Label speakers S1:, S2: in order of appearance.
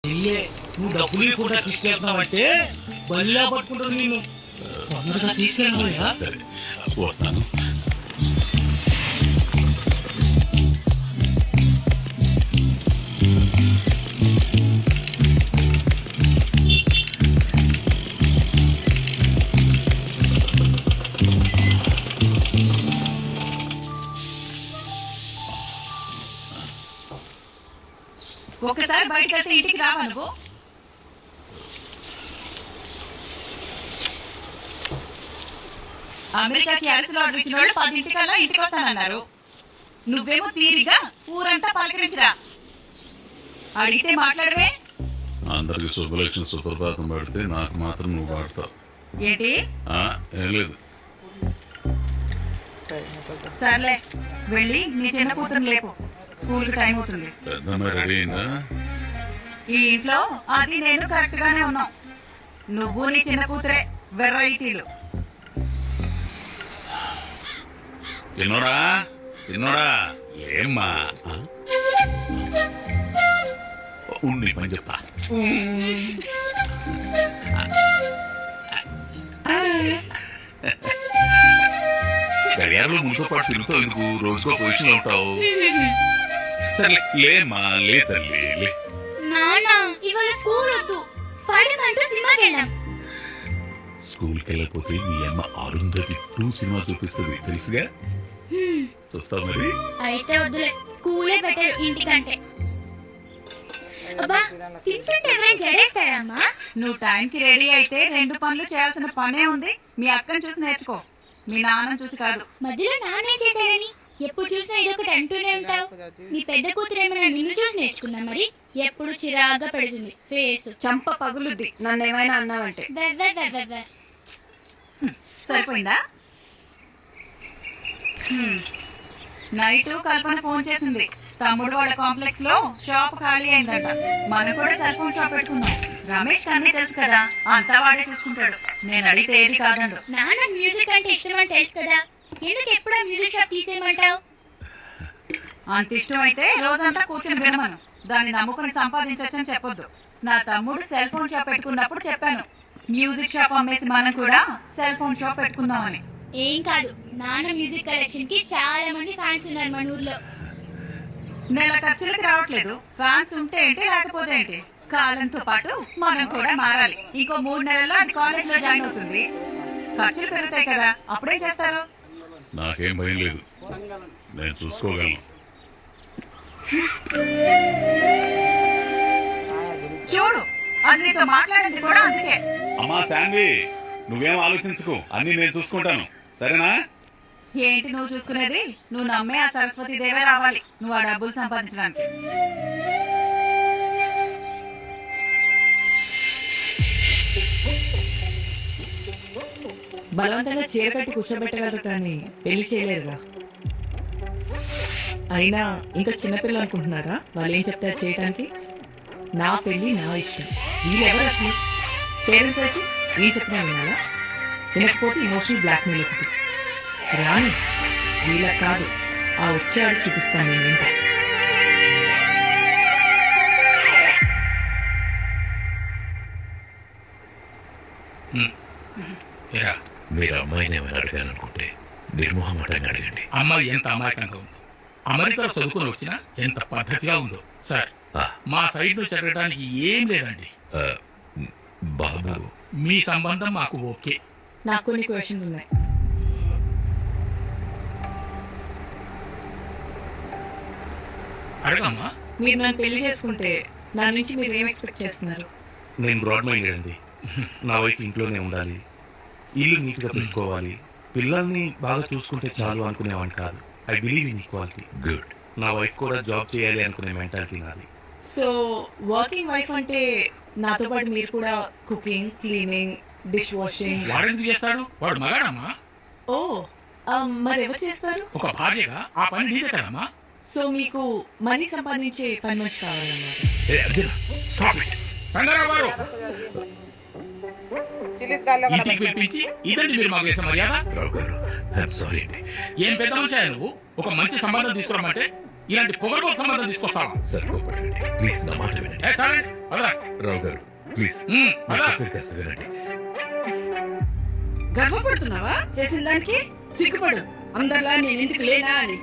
S1: చెల్లే నువ్వు డబ్బులు కూడా తీసుకెళ్తున్నావంటే బలిలా పట్టుకుంటాను నేను. తొందరగా తీసుకెళ్ళావయ్యా.
S2: సరే వస్తాను.
S3: ఒకసారి బయటకు వెళ్తే ఇంటికి రావా నువ్వు? అమెరికాకి అరసలు ఆర్డర్ ఇచ్చిన వాళ్ళు 10 ఇంటికి వస్తానన్నారు. నువ్వేమో తీరిగా ఊరంతా పలకరించరా. అడిగితే మాట్లాడవే.
S2: అందరికి శుభలక్ష్మి సుప్రభాతం పడితే నాకు మాత్రం నువ్వు పాడతావు
S3: ఏంటి?
S2: ఏం లేదు.
S3: సర్లే వెళ్ళి నీ చిన్న కూతురు లేపు, స్కూల్ కి టైం అవుతుంది.
S2: పెద్దమ్మ రెడీ అయిందా?
S3: ఈ ఇంట్లో అది నేను కరెక్ట్ గానే ఉన్నాం. నువ్వు నీ చిన్న కూతురే వెరైటీలు.
S2: చిన్నోడా చిన్నోడా ఏమ్మా ఉండి పని చెప్తా. గడియారంలో ముందుతో పాటు తిరుగుతావు ఎందుకు? రోజుకో పొజిషన్ లో ఉంటావు. సరే లేమ్మా, లే తల్లి లే. స్కూల్కి వెళ్ళకపోతే మీ అమ్మ అరుంధతి 2 సినిమా చూపిస్తుంది తెలుసుగా. చూస్తావు మరి?
S4: అయితే వద్దులే, స్కూలే బెటర్ ఇంటికంటే. అబ్బా తింటుంటే ఎవరైనా చెడేస్తారమ్మా.
S3: నువ్వు టైంకి రెడీ అయితే 2 పనులు చేయాల్సిన పనే ఉంది. మీ అక్కని చూసి నేర్చుకో, మీ నాన్నని చూసి కాదు.
S4: మధ్యలో నాన్నేం చేశాడని ఎప్పుడు చూసినా ఏదో ఒకటి అంటూనే ఉంటావు. నీ పెద్ద కూతురు ఏమైనా నిన్ను చూసి నేర్చుకున్నా మరి? ఎప్పుడు చిరాగ్గా పెడుతుంది ఫేస్.
S3: చంప పగులుద్ది నన్ను ఏమైనా అన్నావంటే. సరిపోయిందా? నైట్ కల్పన ఫోన్ చేసింది. తమ్ముడు వాళ్ళ కాంప్లెక్స్ లో షాప్ ఖాళీ అయిందట. మనం కూడా సెల్ ఫోన్ షాప్ పెట్టుకుందాం. రమేష్ అన్నీ తెలుసు కదా, అంతా వాడే చూసుకుంటాడు. నేను అడిగితే ఏది కాదండు.
S4: నాన్న మ్యూజిక్ అంటే ఇష్టం అని తెలుసు కదా, ఎందుకు ఎప్పుడూ మ్యూజిక్ షాప్ తీసేయమంటావు?
S3: అంత ఇష్టం అయితే రోజంతా కూర్చుని వినమను. దాన్ని నమ్ముకుని సంపాదించొచ్చని చెప్పొద్దు. నా తమ్ముడు సెల్ ఫోన్ షాప్ పెట్టుకున్నప్పుడు చెప్పాను, మ్యూజిక్ షాప్ అమ్మేసి మనం కూడా సెల్ ఫోన్ షాప్ పెట్టుకుందామని.
S4: ఏం కాదు, నాన్న మ్యూజిక్ కలెక్షన్ కి చాలా మంది ఫ్యాన్స్ ఉన్నారు మన ఊర్లో.
S3: నెల ఖర్చులకి రావట్లేదు. ఫ్యాన్స్ ఉంటే ఏంటి, లేకపోతే ఏంటి. కాలంతో పాటు మనం కూడా మారాలి. ఇంకో 3 నెలల్లో అది కాలేజ్ లో జాయిన్ అవుతుంది. ఖర్చులు పెరుగుతాయి కదా, అప్పుడేం చేస్తారు?
S2: నాకేం భయం లేదు, నేను చూసుకోగలను.
S3: చూడు, అది నీతో మాట్లాడింది కూడా అందుకే.
S2: అమ్మా శాన్వి, నువ్వేం ఆలోచించుకో, అన్ని నేను చూసుకుంటాను, సరేనా?
S3: ఏంటి నువ్వు చూసుకునేది? నువ్వు నమ్మే ఆ సరస్వతి దేవే రావాలి నువ్వు ఆ డబ్బులు సంపాదించడానికి.
S5: బలవంతంగా చీర కట్టి కూర్చోబెట్టగలరు కానీ పెళ్లి చేయలేరుగా. అయినా ఇంకా చిన్నపిల్లలు అనుకుంటున్నారా వాళ్ళు ఏం చెప్తారు చేయడానికి? నా పెళ్లి నా ఇష్టం. వీళ్ళెవరు అసలు? పేరెంట్స్ అయితే ఏం చెప్పినా వినాలా? వినకపోతే ఇమోషనల్ బ్లాక్మెయిల్ ఒకటి. రాని వీళ్ళకి కాదు, ఆ వచ్చాడు చూపిస్తాను నేనేంటో.
S6: మీరు అమ్మాయిని ఏమైనా అడగాలనుకుంటే నిర్మోహమాటంగా అడగండి.
S1: అమ్మాయి ఎంత అమాయకంగా ఉందో, అమెరికాలో చదువుకొని వచ్చినా ఎంత పద్ధతిగా ఉందో. సార్, మా సైడ్ నుంచి అడగడానికి ఏం లేదండి.
S6: బాబు,
S1: మీ సంబంధం మాకు ఓకే.
S5: నాకు కొన్ని క్వశ్చన్స్ ఉన్నాయి.
S1: అడగమ్మా.
S5: మీరు నన్ను పెళ్లి చేసుకుంటే నా నుంచి మీరు ఏం ఎక్స్పెక్ట్ చేస్తున్నారు?
S7: నేను బ్రాడ్ మైండెడ్ అండి. నా వైఫ్ ఇంట్లోనే ఉండాలి, ఇల్లు నీట్గా పెట్టుకోవాలి, పిల్లల్ని బాగా చూసుకుంటే చాలు అనుకునేవాడిని కాదు. I believe in equality.
S6: Good.
S7: నా వైఫ్ కూడా జాబ్ చేయాలి అనుకునే మెంటాలిటీ నాది.
S5: సో వర్కింగ్ వైఫ్ అంటే నాతో పాటు మీరు కూడా కుకింగ్, క్లీనింగ్, డిష్ వాషింగ్.
S1: వాడెందుకు చేస్తాడు? వాడు మగాడమ్మా.
S5: ఓ, మరి ఎవరు చేస్తారు?
S1: ఒక భార్యగా ఆ పని నీదే కదమ్మా.
S5: సో మీకు మనీ సంపాదించే పని మనిషి కావాలన్నమాట.
S1: రంగారావు గారు, ఇంటికి పిలిపించి ఇదండి మీరు మాకు వేసే మర్యాద.
S6: రావు గారు, ఐఎమ్ సారీ అండి.
S1: ఏం పెద్ద మనిషి నువ్వు? ఒక మంచి సంబంధం తీసుకురామంటే ఇలాంటి పొగరు సంబంధం తీసుకొస్తావా?
S6: సరిపోపడండి ప్లీజ్, నా మాట వినండి.
S1: చాలండి, పదరా.
S6: రావు గారు ప్లీజ్
S1: ఉమ్,
S6: నా
S1: పదరా.
S6: చెప్పేది కాస్త వినండి.
S5: గర్వపడుతున్నావా చేసిన దానికి? సిగ్గుపడు. అందరిలా నేను ఎందుకు లేనా అని.